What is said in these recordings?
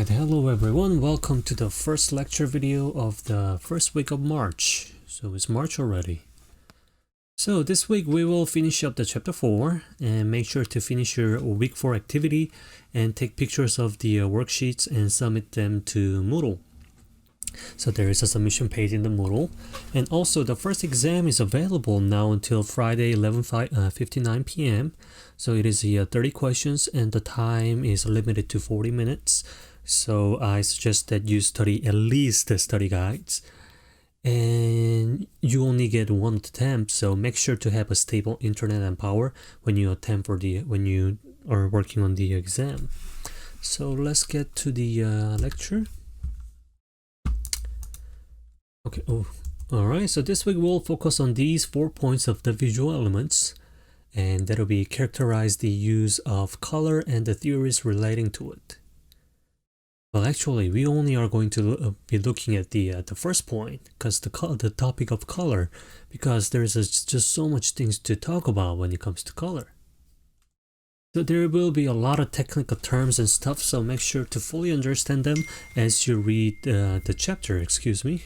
Alright, hello everyone, welcome to the first lecture video of the first week of March. So it's March already. So this week we will finish up the chapter 4 and make sure to finish your week 4 activity and take pictures of the worksheets and submit them to Moodle. So there is a submission page in the Moodle, and also the first exam is available now until Friday 11:59 p.m. So it is 30 questions and the time is limited to 40 minutes. So I suggest that you study at least the study guides, and you only get one attempt, so make sure to have a stable internet and power when you attempt when you are working on the exam. So let's get to the lecture. Okay, alright, so this week we'll focus on these 4 points of the visual elements, and that'll be characterize the use of color and the theories relating to it. Well, actually, we only are going to be looking at the first point, because the topic of color, because there's just so much things to talk about when it comes to color. So there will be a lot of technical terms and stuff, so make sure to fully understand them as you read the chapter, excuse me.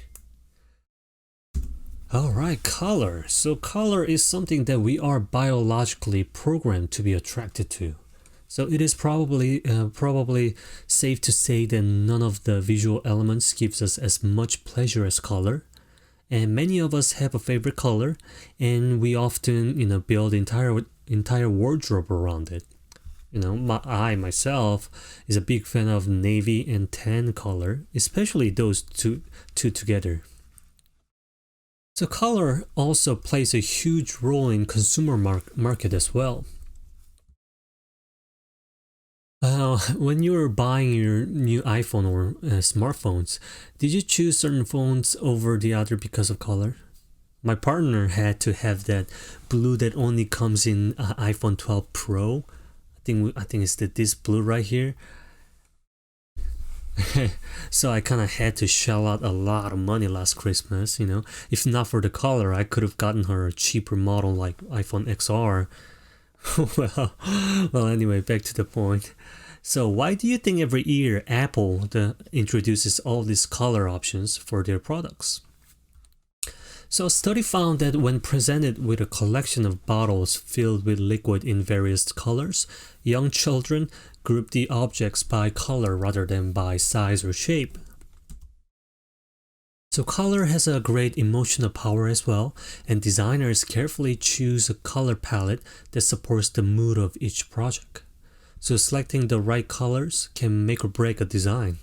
Alright, color. So color is something that we are biologically programmed to be attracted to. So it is probably safe to say that none of the visual elements gives us as much pleasure as color. And many of us have a favorite color, and we often, build entire wardrobe around it. I myself is a big fan of navy and tan color, especially those two together. So color also plays a huge role in consumer market as well. When you were buying your new iPhone or smartphones, did you choose certain phones over the other because of color? My partner had to have that blue that only comes in iPhone 12 Pro. I think it's this blue right here. So I kind of had to shell out a lot of money last Christmas, If not for the color, I could have gotten her a cheaper model like iPhone XR. well, anyway, back to the point. So why do you think every year Apple introduces all these color options for their products? So a study found that when presented with a collection of bottles filled with liquid in various colors, young children group the objects by color rather than by size or shape. So color has a great emotional power as well, and designers carefully choose a color palette that supports the mood of each project. So selecting the right colors can make or break a design.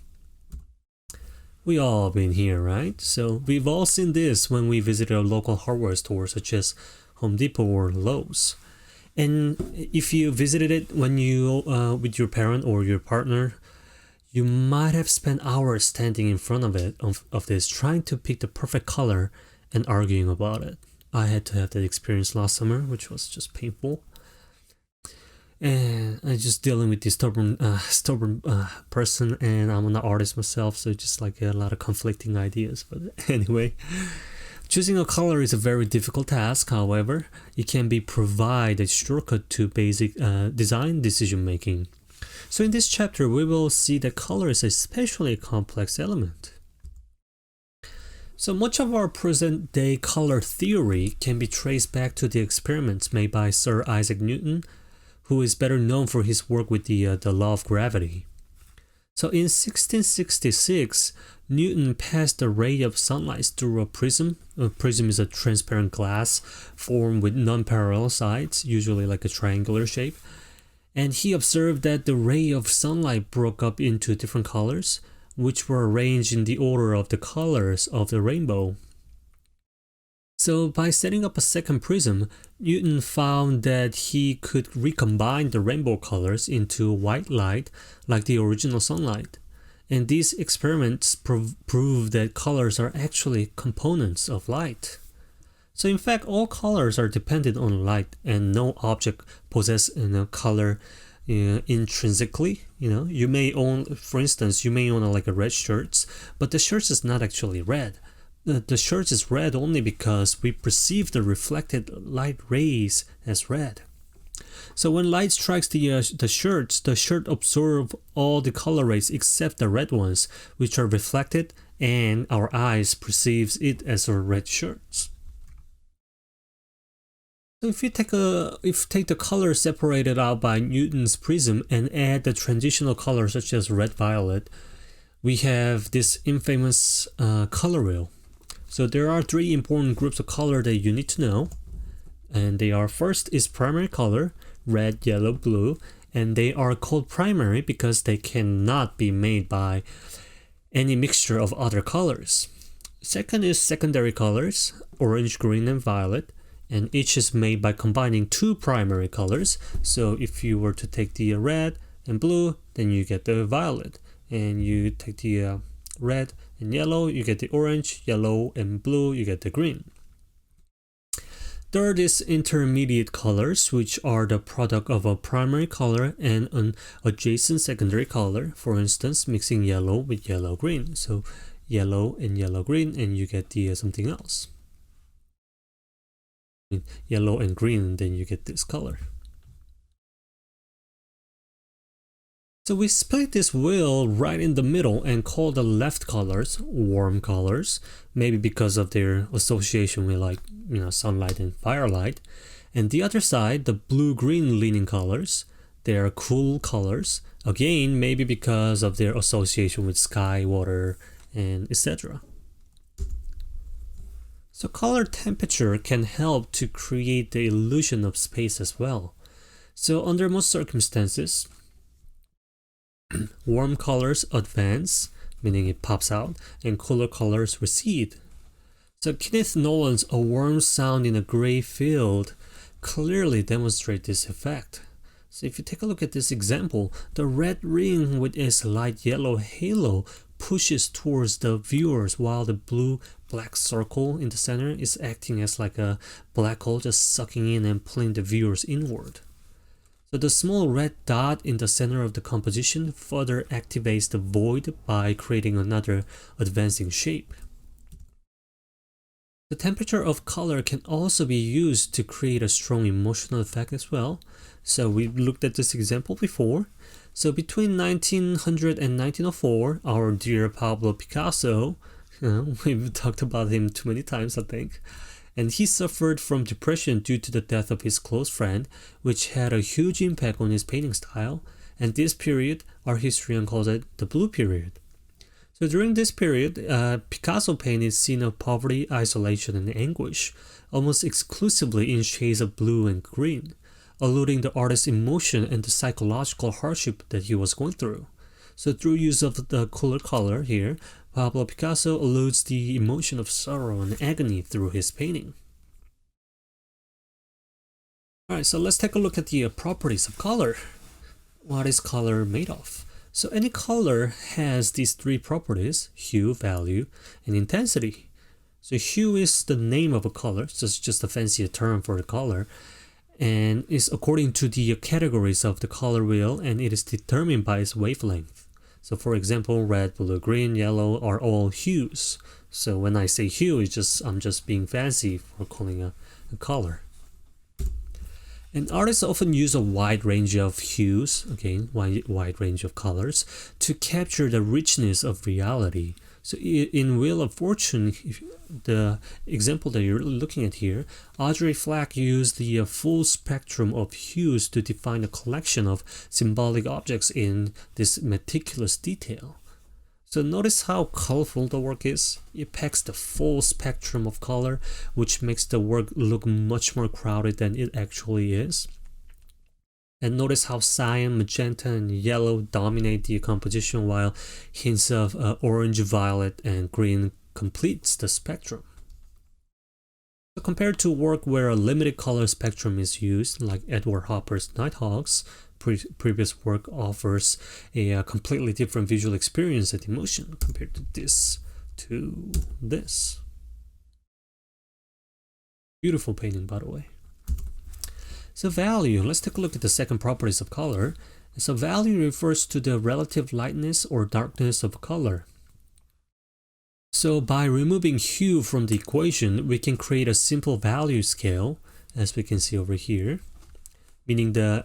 We all been here, right? So we've all seen this when we visited a local hardware store such as Home Depot or Lowe's. And if you visited it when you with your parent or your partner, you might have spent hours standing in front of this trying to pick the perfect color and arguing about it. I had to have that experience last summer, which was just painful. And I'm just dealing with this stubborn person, and I'm an artist myself, so just like a lot of conflicting ideas. But anyway, choosing a color is a very difficult task. However, it can be provide a shortcut to basic design decision making. So in this chapter, we will see that color is especially a complex element. So much of our present-day color theory can be traced back to the experiments made by Sir Isaac Newton, who is better known for his work with the law of gravity. So in 1666, Newton passed a ray of sunlight through a prism. A prism is a transparent glass formed with non-parallel sides, usually like a triangular shape. And he observed that the ray of sunlight broke up into different colors, which were arranged in the order of the colors of the rainbow. So by setting up a second prism, Newton found that he could recombine the rainbow colors into white light like the original sunlight. And these experiments prove that colors are actually components of light. So in fact, all colors are dependent on light, and no object possesses color intrinsically. You may own, for instance, like a red shirt, but the shirt is not actually red. The shirt is red only because we perceive the reflected light rays as red. So when light strikes the shirt absorbs all the color rays except the red ones, which are reflected, and our eyes perceives it as a red shirt. So if you take the color separated out by Newton's prism and add the transitional colors such as red-violet, we have this infamous color wheel. So there are three important groups of color that you need to know, and they are: first is primary color, red, yellow, blue, and they are called primary because they cannot be made by any mixture of other colors. Second is secondary colors, orange, green, and violet, and each is made by combining two primary colors. So if you were to take the red and blue, then you get the violet, and you take the red and yellow, you get the orange, yellow, and blue, you get the green. Third is intermediate colors, which are the product of a primary color and an adjacent secondary color. For instance, mixing yellow with yellow-green. So yellow and yellow-green, and you get the something else. Yellow and green, then you get this color. So we split this wheel right in the middle and call the left colors warm colors, maybe because of their association with, like, sunlight and firelight. And the other side, the blue-green leaning colors, they are cool colors, again maybe because of their association with sky, water, and etc. So color temperature can help to create the illusion of space as well. So under most circumstances, warm colors advance, meaning it pops out, and cooler colors recede. So Kenneth Nolan's A Warm Sound in a Gray Field clearly demonstrates this effect. So if you take a look at this example, the red ring with its light yellow halo pushes towards the viewers, while the blue-black circle in the center is acting as like a black hole, just sucking in and pulling the viewers inward. So the small red dot in the center of the composition further activates the void by creating another advancing shape. The temperature of color can also be used to create a strong emotional effect as well. So we looked at this example before. So between 1900 and 1904, our dear Pablo Picasso, we've talked about him too many times, I think, and he suffered from depression due to the death of his close friend, which had a huge impact on his painting style. And this period, our historian calls it the Blue Period. So during this period, Picasso painted scenes of poverty, isolation, and anguish, almost exclusively in shades of blue and green, alluding the artist's emotion and the psychological hardship that he was going through. So through use of the cooler color here, Pablo Picasso alludes the emotion of sorrow and agony through his painting. Alright, so let's take a look at the properties of color. What is color made of? So any color has these three properties: hue, value, and intensity. So hue is the name of a color, so it's just a fancier term for the color, and is according to the categories of the color wheel, and it is determined by its wavelength. So for example, red, blue, green, yellow are all hues. So when I say hue, I'm just being fancy for calling a color. And artists often use a wide range of hues, again, wide range of colors, to capture the richness of reality. So in Wheel of Fortune, the example that you're looking at here, Audrey Flack used the full spectrum of hues to define a collection of symbolic objects in this meticulous detail. So notice how colorful the work is. It packs the full spectrum of color, which makes the work look much more crowded than it actually is. And notice how cyan, magenta, and yellow dominate the composition, while hints of orange, violet, and green completes the spectrum. So compared to work where a limited color spectrum is used, like Edward Hopper's Nighthawks, previous work offers a completely different visual experience and emotion compared to this. Beautiful painting, by the way. So value, let's take a look at the second properties of color. So value refers to the relative lightness or darkness of color. So by removing hue from the equation, we can create a simple value scale, as we can see over here. meaning the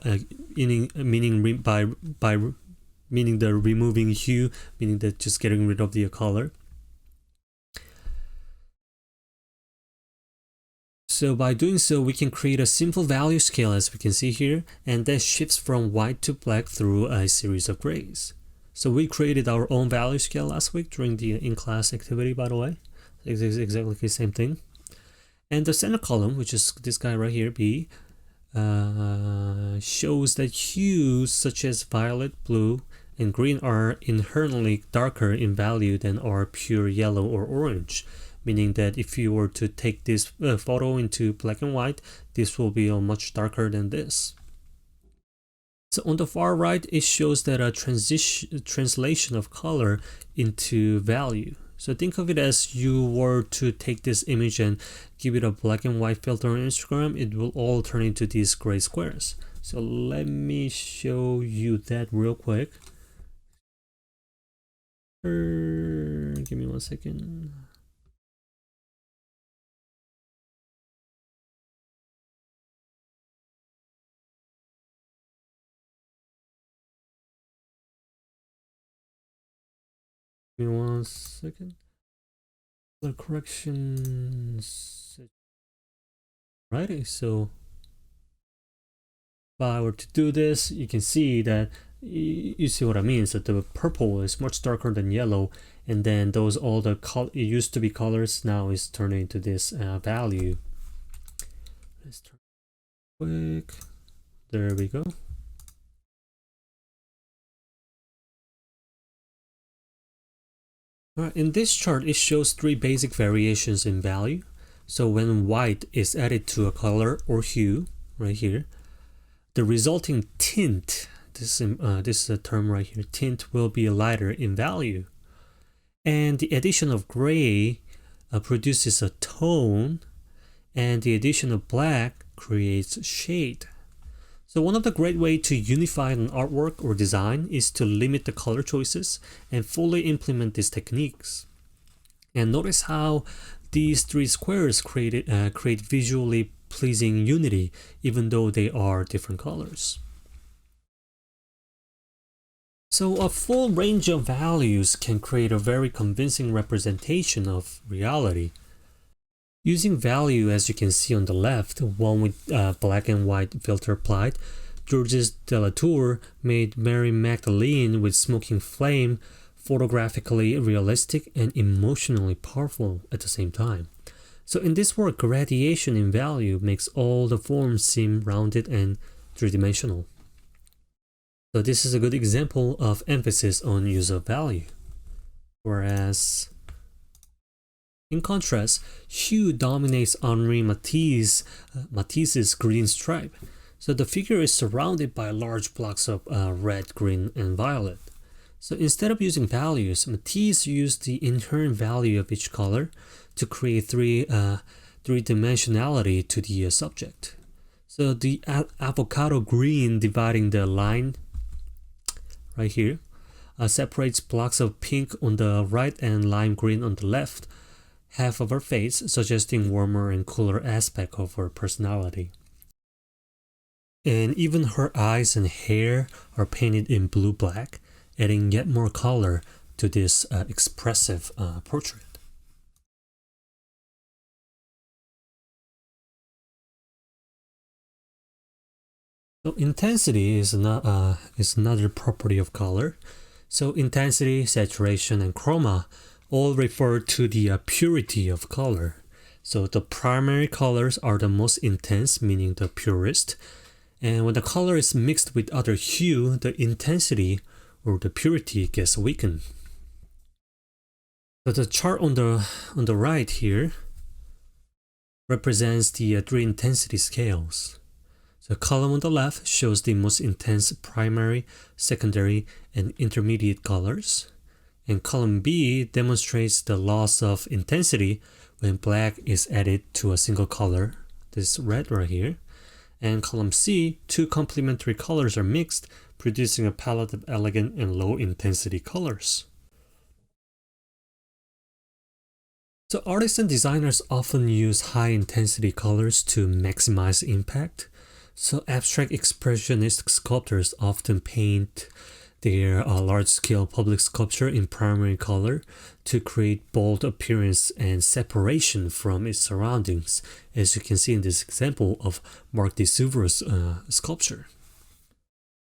meaning the removing hue, meaning that just getting rid of the color. So by doing so, we can create a simple value scale, as we can see here, and that shifts from white to black through a series of grays. So we created our own value scale last week during the in-class activity, by the way. It's exactly the same thing. And the center column, which is this guy right here, B, shows that hues such as violet, blue, and green are inherently darker in value than are pure yellow or orange, meaning that if you were to take this photo into black and white, this will be much darker than this. So on the far right, it shows that a translation of color into value. So think of it as you were to take this image and give it a black and white filter on Instagram, it will all turn into these gray squares. So let me show you that real quick. Give me 1 second. Give me 1 second. The corrections. Righty, so if I were to do this, you can see that you see what I mean. So the purple is much darker than yellow, and then those all the it used to be colors now is turning into this value. Let's turn quick. There we go. Alright, in this chart, it shows 3 basic variations in value. So when white is added to a color or hue, right here, the resulting tint, this is a term right here, tint will be lighter in value. And the addition of gray produces a tone, and the addition of black creates shade. So one of the great ways to unify an artwork or design is to limit the color choices and fully implement these techniques. And notice how these 3 squares create visually pleasing unity, even though they are different colors. So a full range of values can create a very convincing representation of reality. Using value, as you can see on the left, one with black and white filter applied, Georges de la Tour made Mary Magdalene with Smoking Flame photographically realistic and emotionally powerful at the same time. So in this work, gradation in value makes all the forms seem rounded and three-dimensional. So this is a good example of emphasis on use of value. Whereas in contrast, hue dominates Henri Matisse's green stripe. So the figure is surrounded by large blocks of red, green, and violet. So instead of using values, Matisse used the inherent value of each color to create three-dimensionality to the subject. So the avocado green dividing the line right here separates blocks of pink on the right and lime green on the left, half of her face, suggesting warmer and cooler aspect of her personality. And even her eyes and hair are painted in blue-black, adding yet more color to this expressive portrait. So intensity is another property of color. So intensity, saturation, and chroma all refer to the purity of color. So the primary colors are the most intense, meaning the purest. And when the color is mixed with other hue, the intensity or the purity gets weakened. So the chart on the right here represents the 3 intensity scales. The column on the left shows the most intense primary, secondary, and intermediate colors. And column B demonstrates the loss of intensity when black is added to a single color, this red right here. And column C, 2 complementary colors are mixed, producing a palette of elegant and low intensity colors. So artists and designers often use high intensity colors to maximize impact. So abstract expressionist sculptors often paint their large-scale public sculpture in primary color to create bold appearance and separation from its surroundings, as you can see in this example of Marc de Suvre's sculpture.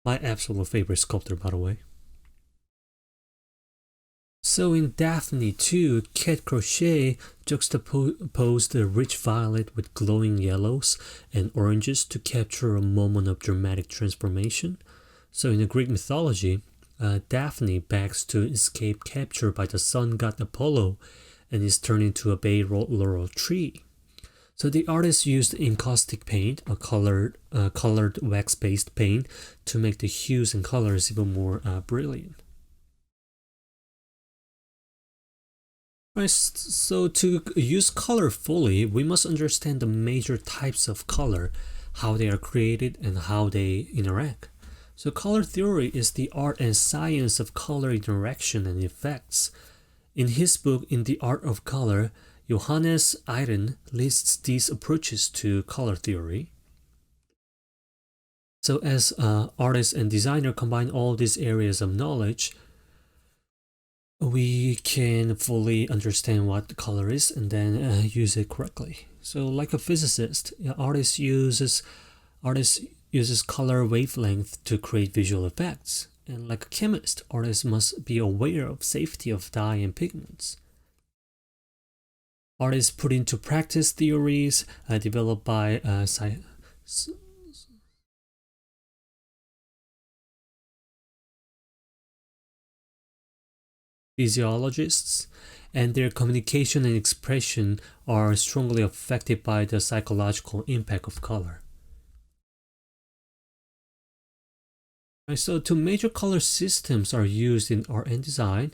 My absolute favorite sculptor, by the way. So in Daphne 2, Cat Crochet juxtaposed the rich violet with glowing yellows and oranges to capture a moment of dramatic transformation. So in the Greek mythology, Daphne begs to escape capture by the sun god Apollo and is turned into a bay laurel tree. So the artist used encaustic paint, a colored wax-based paint, to make the hues and colors even more brilliant. Right, so to use color fully, we must understand the major types of color, how they are created, and how they interact. So color theory is the art and science of color interaction and effects. In his book, In the Art of Color, Johannes Iden lists these approaches to color theory. So as artist and designer combine all these areas of knowledge, we can fully understand what the color is and then use it correctly. So like a physicist, artist uses color wavelength to create visual effects. And like a chemist, artists must be aware of safety of dye and pigments. Artists put into practice theories developed by physiologists, and their communication and expression are strongly affected by the psychological impact of color. Right, so two major color systems are used in art and design.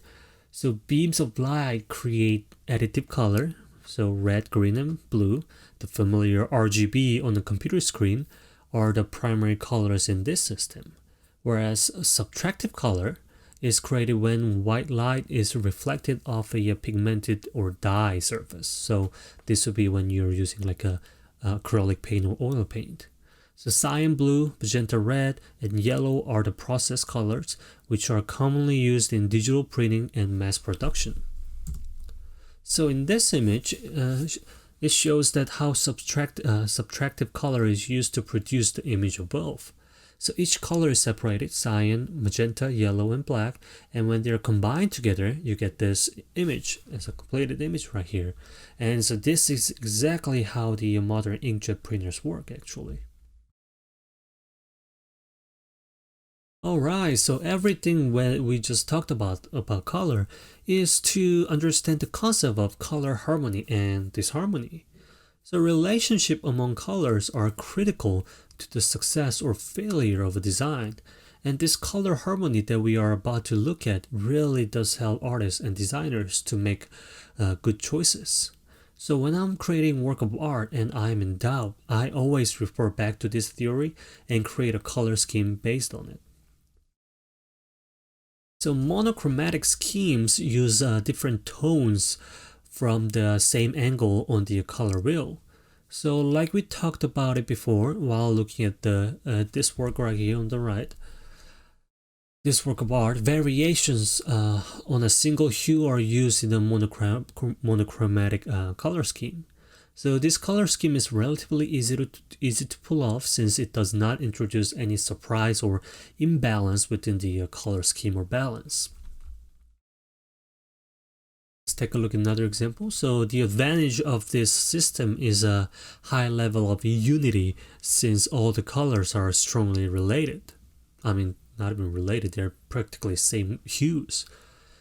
So beams of light create additive color, so red, green, and blue. The familiar RGB on the computer screen are the primary colors in this system, whereas subtractive color is created when white light is reflected off a pigmented or dye surface. So this would be when you're using like a acrylic paint or oil paint. So cyan blue, magenta red, and yellow are the process colors, which are commonly used in digital printing and mass production. So in this image, it shows that how subtractive color is used to produce the image of both. So each color is separated, cyan, magenta, yellow, and black, and when they're combined together, you get this image as a completed image right here. And so this is exactly how the modern inkjet printers work, actually. Alright, so everything we just talked about color is to understand the concept of color harmony and disharmony. So relationship among colors are critical to the success or failure of a design, and this color harmony that we are about to look at really does help artists and designers to make good choices. So when I'm creating work of art and I'm in doubt, I always refer back to this theory and create a color scheme based on it. So monochromatic schemes use different tones from the same angle on the color wheel. So like we talked about it before while looking at this work right here on the right, this work of art, variations on a single hue are used in a monochromatic color scheme. So this color scheme is relatively easy to pull off since it does not introduce any surprise or imbalance within the color scheme or balance. Let's take a look at another example. So the advantage of this system is a high level of unity since all the colors are strongly related. I mean, not even related, they're practically same hues.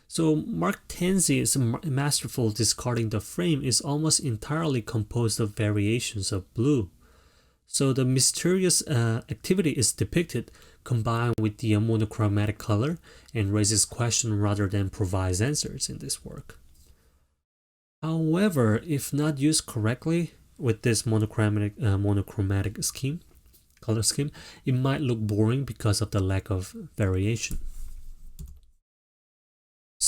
So Mark Tanzi's masterful discarding the frame is almost entirely composed of variations of blue. So the mysterious activity is depicted combined with the monochromatic color and raises questions rather than provides answers in this work. However, if not used correctly with this monochromatic color scheme, it might look boring because of the lack of variation.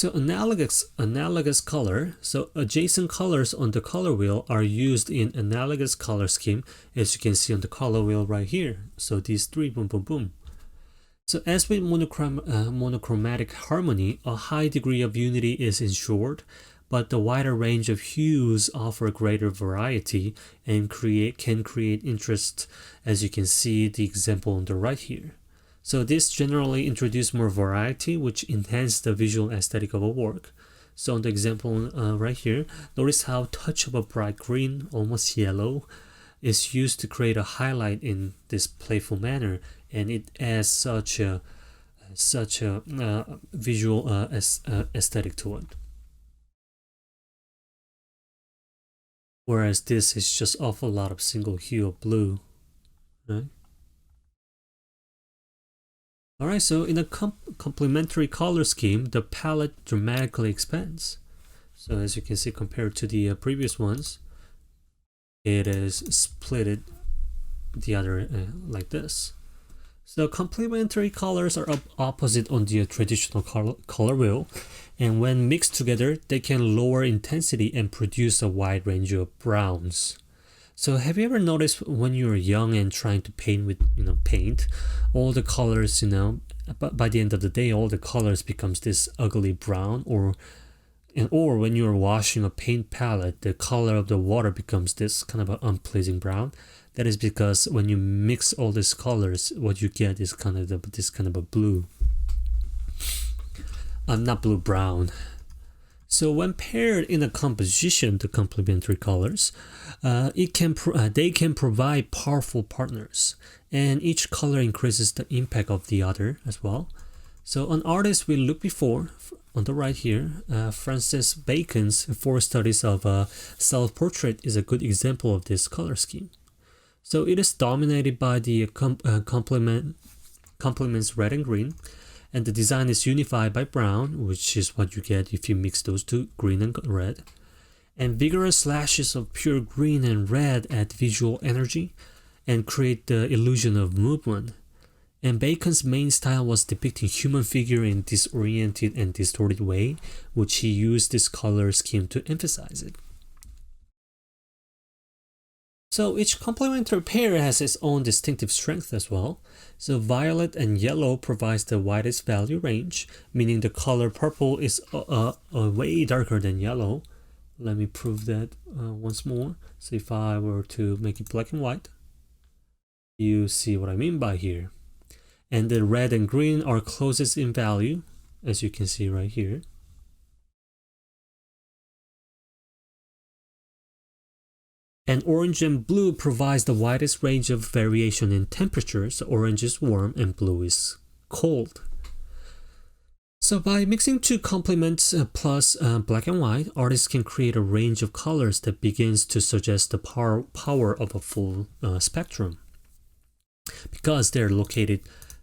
So analogous color. So adjacent colors on the color wheel are used in analogous color scheme, as you can see on the color wheel right here. So these three, boom, boom, boom. So as with monochromatic harmony, a high degree of unity is ensured, but the wider range of hues offer greater variety and can create interest, as you can see the example on the right here. So this generally introduces more variety, which enhances the visual aesthetic of a work. So on the example right here, notice how touch of a bright green, almost yellow, is used to create a highlight in this playful manner, and it adds such a visual aesthetic to it. Whereas this is just awful lot of single hue of blue, right? Alright, so in a complementary color scheme, the palette dramatically expands. So as you can see, compared to the previous ones, it is split the other like this. So complementary colors are opposite on the traditional color wheel, and when mixed together, they can lower intensity and produce a wide range of browns. So have you ever noticed when you were young and trying to paint with paint, all the colors, but by the end of the day, all the colors becomes this ugly brown, or when you're washing a paint palette, the color of the water becomes this kind of an unpleasing brown. That is because when you mix all these colors, what you get is this kind of a blue. Not blue, brown. So when paired in a composition to complementary colors, they can provide powerful partners, and each color increases the impact of the other as well. So an artist we looked before, on the right here, Francis Bacon's 4 studies of self-portrait is a good example of this color scheme. So it is dominated by the complements red and green, and the design is unified by brown, which is what you get if you mix those two, green and red. And vigorous slashes of pure green and red add visual energy and create the illusion of movement. And Bacon's main style was depicting human figure in disoriented and distorted way, which he used this color scheme to emphasize it. So each complementary pair has its own distinctive strength as well. So violet and yellow provides the widest value range, meaning the color purple is way darker than yellow. Let me prove that once more. So if I were to make it black and white, you see what I mean by here. And the red and green are closest in value, as you can see right here. And orange and blue provides the widest range of variation in temperature. So orange is warm and blue is cold. So by mixing two complements plus black and white, artists can create a range of colors that begins to suggest the power of a full spectrum, because they're located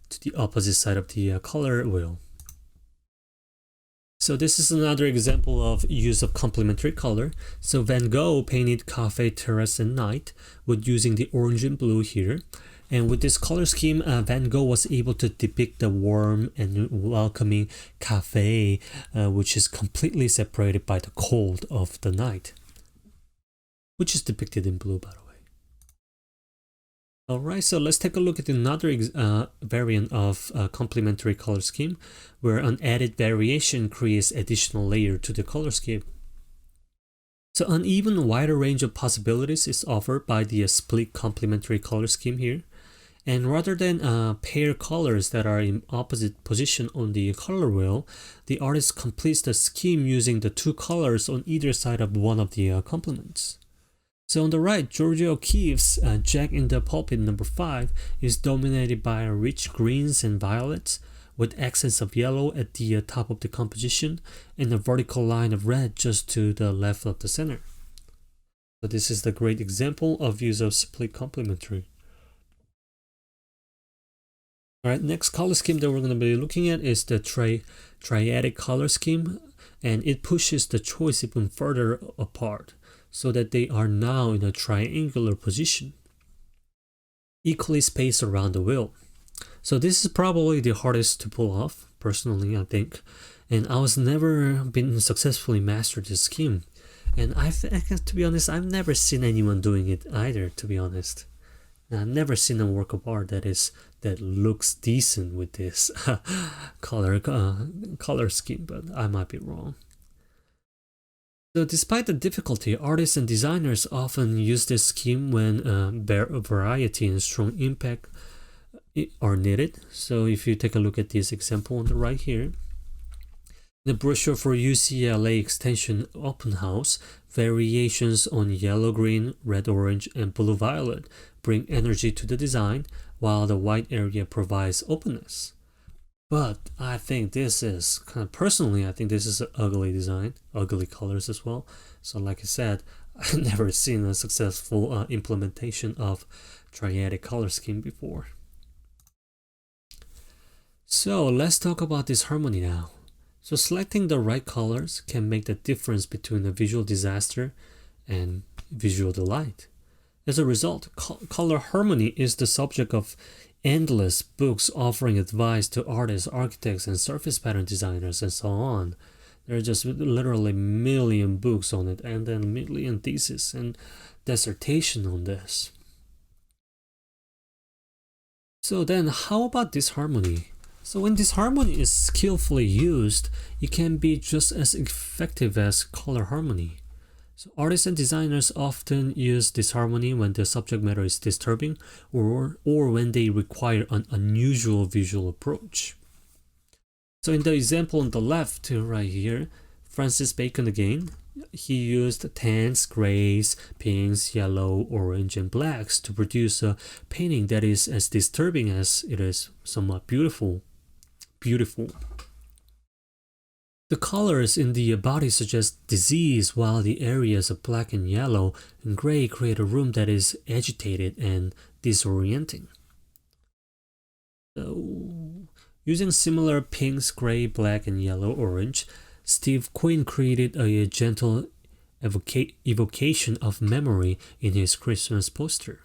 to the opposite side of the color wheel. So this is another example of use of complementary color. So Van Gogh painted Cafe, Terrace and Night with using the orange and blue here. And with this color scheme, Van Gogh was able to depict the warm and welcoming cafe, which is completely separated by the cold of the night, which is depicted in blue, by the way. Alright, so let's take a look at another variant of complementary color scheme, where an added variation creates additional layer to the color scheme. So an even wider range of possibilities is offered by the split complementary color scheme here. And rather than pair colors that are in opposite position on the color wheel, the artist completes the scheme using the two colors on either side of one of the complements. So on the right, Georgia O'Keeffe's Jack in the Pulpit number 5 is dominated by rich greens and violets, with accents of yellow at the top of the composition and a vertical line of red just to the left of the center. So this is the great example of use of split complementary. Alright, next color scheme that we're going to be looking at is the triadic color scheme, and it pushes the choice even further apart, so that they are now in a triangular position, equally spaced around the wheel. So this is probably the hardest to pull off, personally, I think. and I was never been successfully mastered this scheme. And to be honest, I've never seen anyone doing it either, to be honest. I've never seen a work of art that looks decent with this color scheme, but I might be wrong. So despite the difficulty, artists and designers often use this scheme when variety and strong impact are needed. So if you take a look at this example on the right here, the brochure for UCLA Extension Open House, variations on yellow, green, red, orange, and blue, violet bring energy to the design, while the white area provides openness. But I think this is, personally, I think this is an ugly design, ugly colors as well. So like I said, I've never seen a successful implementation of triadic color scheme before. So let's talk about this harmony now. So selecting the right colors can make the difference between a visual disaster and visual delight. As a result, color harmony is the subject of endless books offering advice to artists, architects, and surface pattern designers, and so on. There are just literally a million books on it, and then a million theses and dissertation on this. So then, how about disharmony? So when disharmony is skillfully used, it can be just as effective as color harmony. So artists and designers often use disharmony when the subject matter is disturbing or when they require an unusual visual approach. So in the example on the left right here, Francis Bacon again, he used tans, grays, pinks, yellow, orange, and blacks to produce a painting that is as disturbing as it is somewhat beautiful. The colors in the body suggest disease, while the areas of black and yellow and gray create a room that is agitated and disorienting. So, using similar pinks, gray, black, and yellow, orange, Steve Quinn created a gentle evocation of memory in his Christmas poster.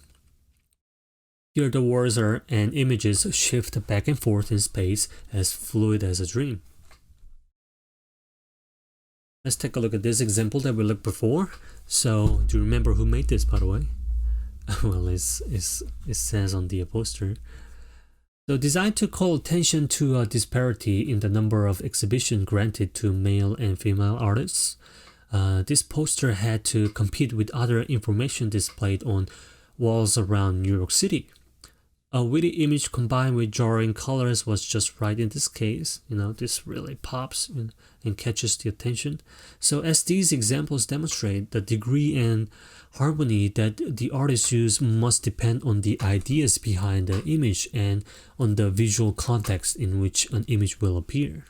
Here the words and images shift back and forth in space as fluid as a dream. Let's take a look at this example that we looked before. So, do you remember who made this, by the way? Well, it says on the poster. So, designed to call attention to a disparity in the number of exhibitions granted to male and female artists, this poster had to compete with other information displayed on walls around New York City. A witty image combined with jarring colors was just right in this case. This really pops and catches the attention. So as these examples demonstrate, the degree and harmony that the artists use must depend on the ideas behind the image and on the visual context in which an image will appear.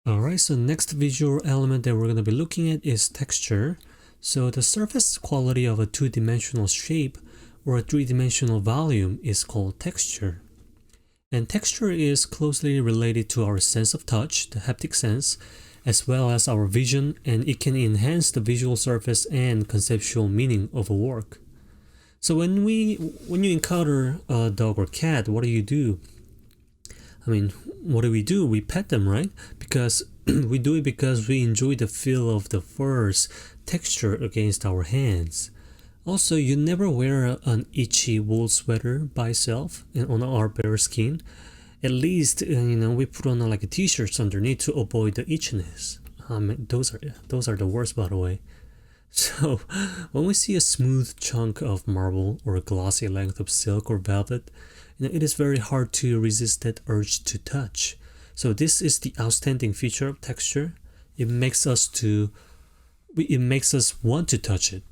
Alright, so next visual element that we're going to be looking at is texture. So the surface quality of a two-dimensional shape or a three-dimensional volume is called texture. And texture is closely related to our sense of touch, the haptic sense, as well as our vision, and it can enhance the visual surface and conceptual meaning of a work. So when you encounter a dog or cat, what do? What do? We pet them, right? Because we do it because we enjoy the feel of the fur's texture against our hands. Also, you never wear an itchy wool sweater by itself on our bare skin. At least, we put on a t-shirts underneath to avoid the itchiness. Those are the worst, by the way. So, when we see a smooth chunk of marble or a glossy length of silk or velvet, it is very hard to resist that urge to touch. So this is the outstanding feature of texture. It makes us want to touch it.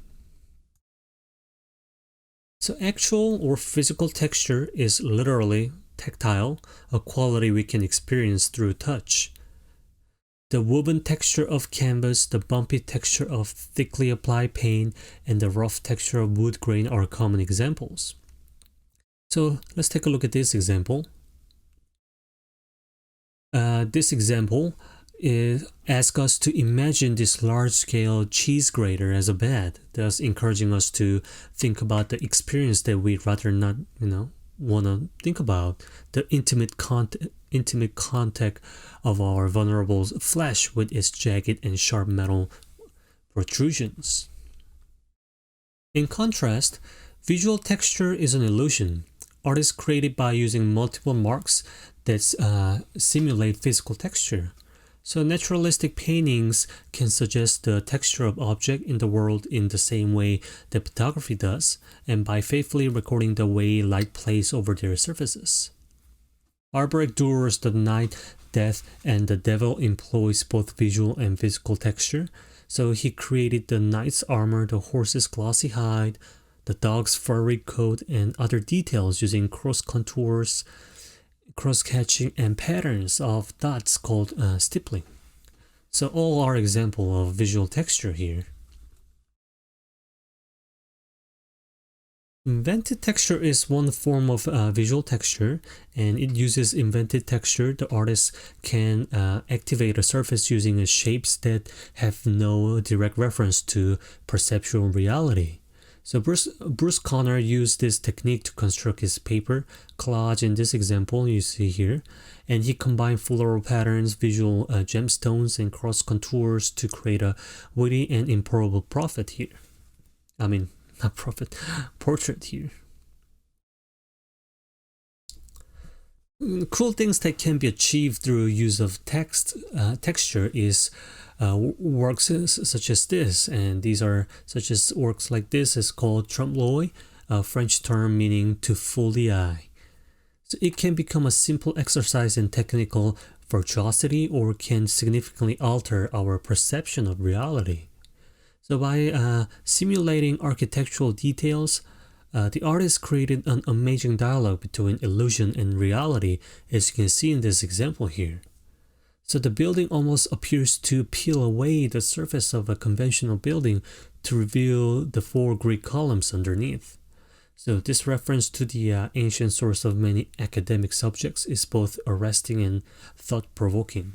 So actual or physical texture is literally tactile, a quality we can experience through touch. The woven texture of canvas, the bumpy texture of thickly applied paint, and the rough texture of wood grain are common examples. So let's take a look at this example. This example asks us to imagine this large-scale cheese grater as a bed, thus encouraging us to think about the experience that we'd rather not, want to think about the intimate contact of our vulnerable flesh with its jagged and sharp metal protrusions. In contrast, visual texture is an illusion. Art is created by using multiple marks that simulate physical texture. So naturalistic paintings can suggest the texture of object in the world in the same way that photography does, and by faithfully recording the way light plays over their surfaces. Albrecht Dürer's The Night, Death, and the Devil employs both visual and physical texture. So he created the knight's armor, the horse's glossy hide, the dog's furry coat, and other details using cross contours, cross-hatching, and patterns of dots called stippling. So all are example of visual texture here. Invented texture is one form of visual texture, and it uses invented texture. The artist can activate a surface using shapes that have no direct reference to perceptual reality. So Bruce Conner used this technique to construct his paper collage in this example you see here, and he combined floral patterns, visual gemstones, and cross contours to create a witty and improbable portrait here. Cool things that can be achieved through use of texture is works such as this, and these are such as works like this is called trompe-l'oeil, a French term meaning to fool the eye. So it can become a simple exercise in technical virtuosity or can significantly alter our perception of reality. So by simulating architectural details, the artist created an amazing dialogue between illusion and reality, as you can see in this example here. So the building almost appears to peel away the surface of a conventional building to reveal the 4 Greek columns underneath. So this reference to the ancient source of many academic subjects is both arresting and thought-provoking.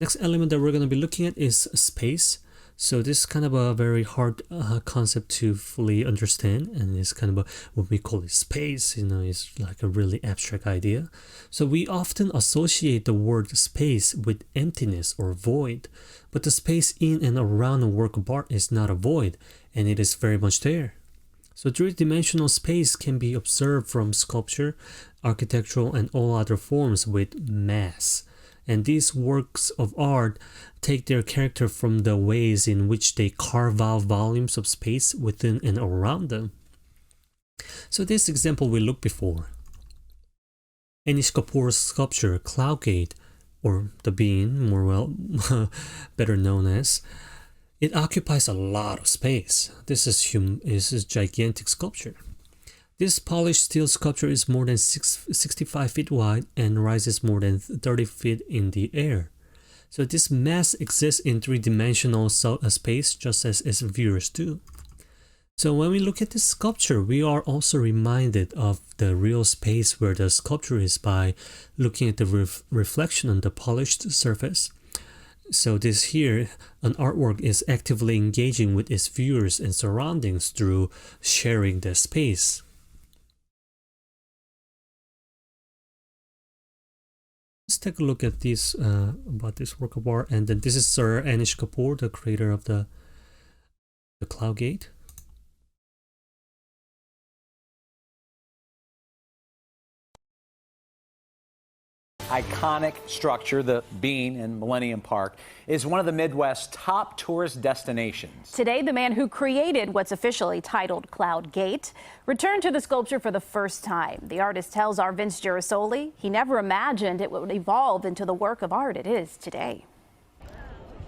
Next element that we're going to be looking at is space. So this is kind of a very hard concept to fully understand, and it's kind of what we call it space, it's like a really abstract idea. So we often associate the word space with emptiness or void, but the space in and around a work of art is not a void, and it is very much there. So three-dimensional space can be observed from sculpture, architectural, and all other forms with mass. And these works of art take their character from the ways in which they carve out volumes of space within and around them. So this example we looked before. Anish Kapoor's sculpture Cloudgate, or The Bean, better known as, it occupies a lot of space. This is gigantic sculpture. This polished steel sculpture is more than 65 feet wide and rises more than 30 feet in the air. So this mass exists in three-dimensional space just as its viewers do. So when we look at this sculpture, we are also reminded of the real space where the sculpture is by looking at the reflection on the polished surface. So this here, an artwork is actively engaging with its viewers and surroundings through sharing the space. Let's take a look at this about this work of art, and then this is Sir Anish Kapoor, the creator of the Cloudgate. Iconic structure, the Bean in Millennium Park, is one of the Midwest's top tourist destinations. Today, the man who created what's officially titled Cloudgate returned to the sculpture for the first time. The artist tells our Vince Girasoli he never imagined it would evolve into the work of art it is today.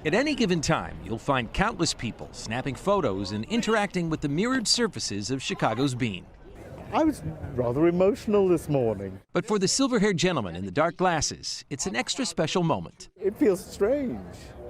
At any given time, you'll find countless people snapping photos and interacting with the mirrored surfaces of Chicago's Bean. I was rather emotional this morning. But for the silver-haired gentleman in the dark glasses, it's an extra special moment. It feels strange,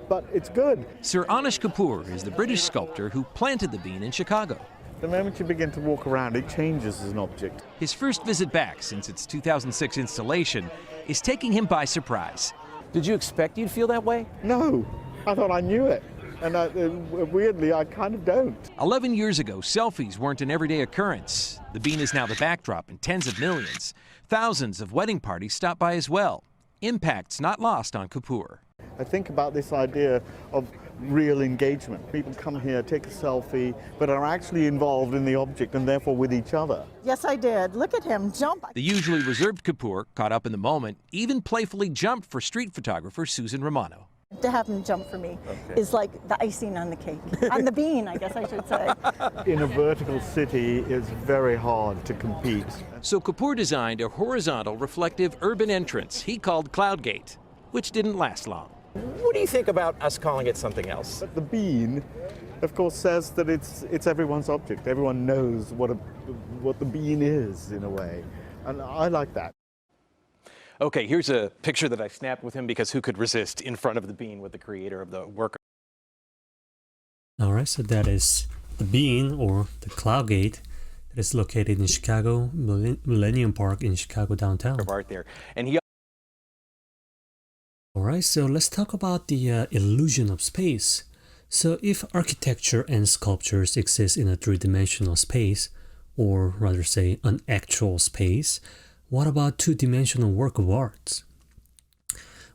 but it's good. Sir Anish Kapoor is the British sculptor who planted the Bean in Chicago. The moment you begin to walk around, it changes as an object. His first visit back since its 2006 installation is taking him by surprise. Did you expect you'd feel that way? No, I thought I knew it. And weirdly, I kind of don't. 11 years ago, selfies weren't an everyday occurrence. The bean is now the backdrop in tens of millions. Thousands of wedding parties stop by as well. Impact's not lost on Kapoor. I think about this idea of real engagement. People come here, take a selfie, but are actually involved in the object and therefore with each other. Yes, I did. Look at him jump. The usually reserved Kapoor, caught up in the moment, even playfully jumped for street photographer Susan Romano. To have him jump for me is like the icing on the cake, on the bean, I guess I should say. In a vertical city, it's very hard to compete. So Kapoor designed a horizontal reflective urban entrance he called Cloudgate, which didn't last long. What do you think about us calling it something else? But the bean, of course, says that it's everyone's object. Everyone knows what the bean is, in a way. And I like that. Okay, here's a picture that I snapped with him because who could resist in front of the bean with the creator of the work. All right, so that is the bean, or the Cloudgate, that is located in Chicago, Millennium Park in Chicago downtown. Of art there. And he All right, so let's talk about the illusion of space. So if architecture and sculptures exist in a three-dimensional space, or rather say an actual space, what about two-dimensional work of art?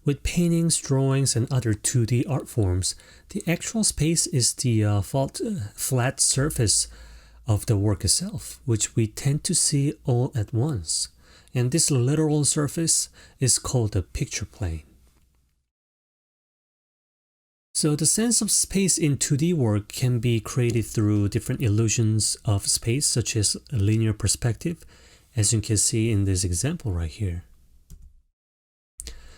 With paintings, drawings, and other 2D art forms, the actual space is the flat surface of the work itself, which we tend to see all at once. And this literal surface is called the picture plane. So the sense of space in 2D work can be created through different illusions of space, such as a linear perspective, as you can see in this example right here.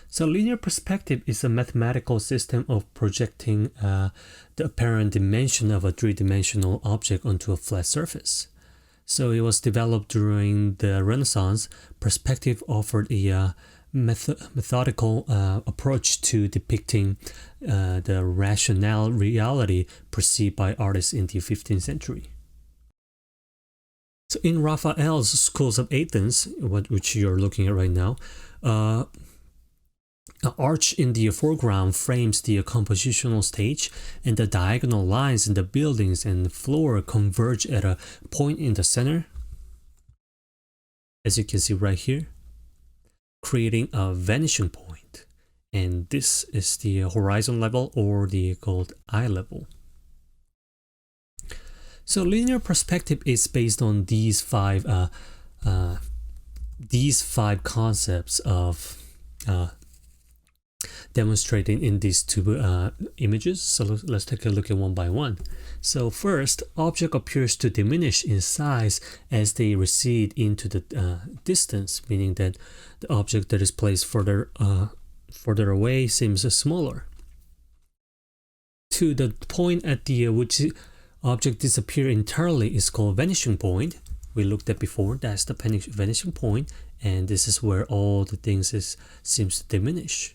So linear perspective is a mathematical system of projecting the apparent dimension of a three-dimensional object onto a flat surface. So it was developed during the Renaissance. Perspective offered a methodical approach to depicting the rational reality perceived by artists in the 15th century. So in Raphael's Schools of Athens, which you're looking at right now, an arch in the foreground frames the compositional stage, and the diagonal lines in the buildings and floor converge at a point in the center, as you can see right here, creating a vanishing point. And this is the horizon level, or the called eye level. So linear perspective is based on these five concepts of demonstrating in these two images. So let's take a look at one by one. So first, object appears to diminish in size as they recede into the distance, meaning that the object that is placed further away seems smaller. To the point at the which object disappear entirely is called vanishing point. We looked at before, that's the vanishing point, and this is where all the things seems to diminish.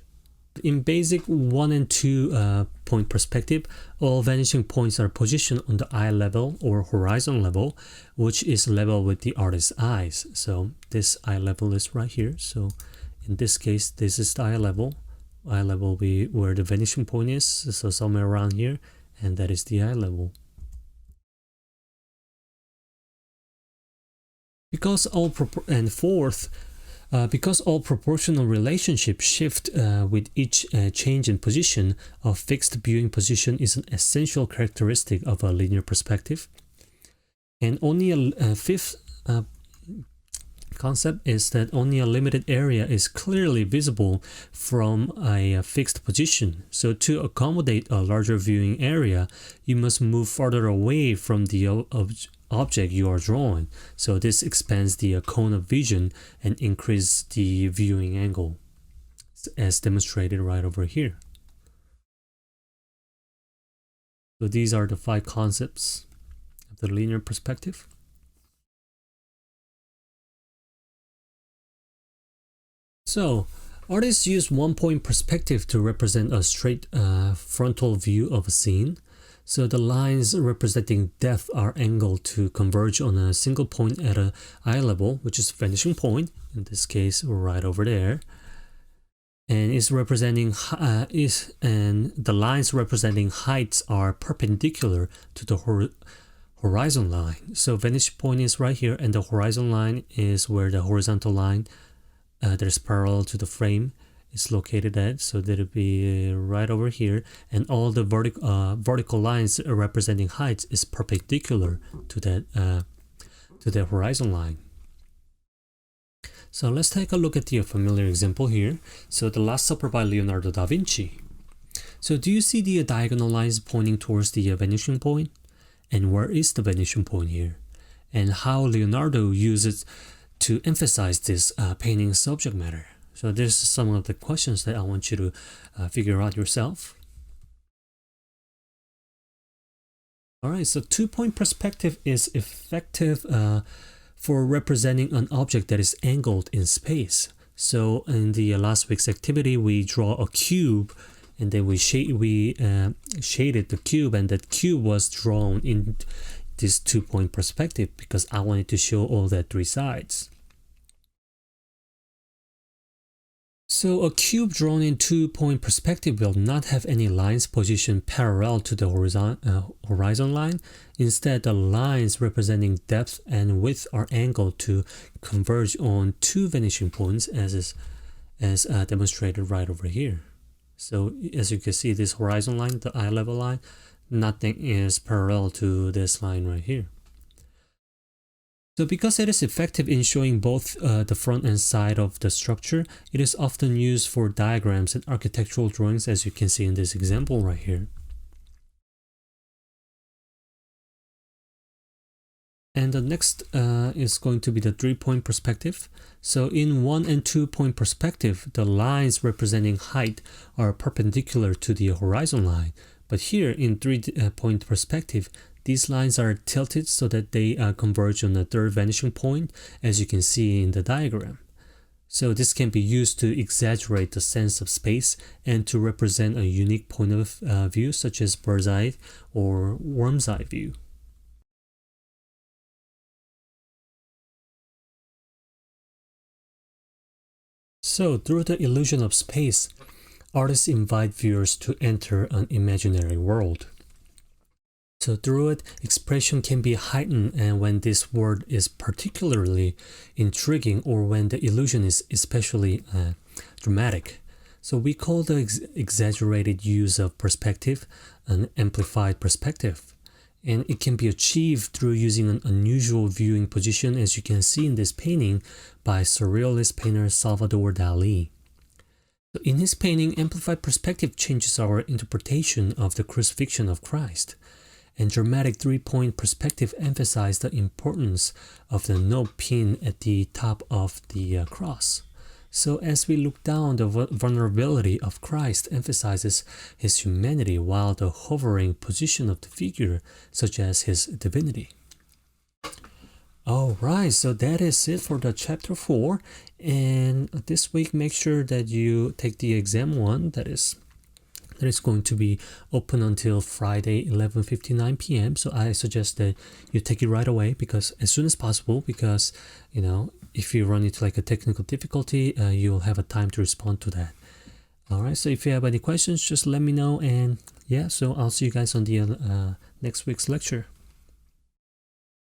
In basic 1 and 2 point perspective, all vanishing points are positioned on the eye level or horizon level, which is level with the artist's eyes. So this eye level is right here. So in this case, this is the eye level. Eye level will be where the vanishing point is, so somewhere around here, and that is the eye level. Because all proportional relationships shift with each change in position, a fixed viewing position is an essential characteristic of a linear perspective. And only a fifth concept is that only a limited area is clearly visible from a fixed position. So to accommodate a larger viewing area, you must move farther away from the object you are drawing. So this expands the cone of vision and increases the viewing angle, as demonstrated right over here. So these are the 5 concepts of the linear perspective. So artists use one-point perspective to represent a straight frontal view of a scene. So the lines representing depth are angled to converge on a single point at an eye level, which is vanishing point. In this case, right over there. and is representing and the lines representing heights are perpendicular to the horizon line. So vantage point is right here, and the horizon line is where the horizontal line that is parallel to the frame is located at. So that'll be right over here, and all the vertical lines representing heights is perpendicular to the horizon line. So let's take a look at the familiar example here. So The Last Supper by Leonardo da Vinci. So do you see the diagonal lines pointing towards the vanishing point? And where is the vanishing point here? And how Leonardo uses to emphasize this painting subject matter. So there's some of the questions that I want you to figure out yourself. Alright, so two-point perspective is effective for representing an object that is angled in space. So in the last week's activity, we draw a cube, and then we shaded the cube, and that cube was drawn in this two-point perspective because I wanted to show all the three sides. So a cube drawn in two-point perspective will not have any lines positioned parallel to the horizon line. Instead, the lines representing depth and width are angled to converge on two vanishing points, as demonstrated right over here. So as you can see, this horizon line, the eye level line, nothing is parallel to this line right here. So because it is effective in showing both the front and side of the structure, it is often used for diagrams and architectural drawings, as you can see in this example right here. And the next is going to be the three-point perspective. So in 1 and 2 point perspective, the lines representing height are perpendicular to the horizon line. But here in 3-point perspective, these lines are tilted so that they converge on the third vanishing point, as you can see in the diagram. So this can be used to exaggerate the sense of space and to represent a unique point of view, such as bird's eye or worm's eye view. So through the illusion of space, artists invite viewers to enter an imaginary world. So through it, expression can be heightened, and when this world is particularly intriguing or when the illusion is especially dramatic. So we call the exaggerated use of perspective an amplified perspective. And it can be achieved through using an unusual viewing position, as you can see in this painting by surrealist painter Salvador Dali. So in his painting, amplified perspective changes our interpretation of the crucifixion of Christ. And dramatic three-point perspective emphasizes the importance of the no pin at the top of the cross. So as we look down, the vulnerability of Christ emphasizes his humanity, while the hovering position of the figure suggests his divinity. Alright, so that is it for the chapter 4. And this week, make sure that you take the exam 1, that is going to be open until Friday 11:59 p.m. So I suggest that you take it right away, because as soon as possible, because if you run into like a technical difficulty, you'll have a time to respond to that. All right, so if you have any questions, just let me know. And yeah, so I'll see you guys on the next week's lecture.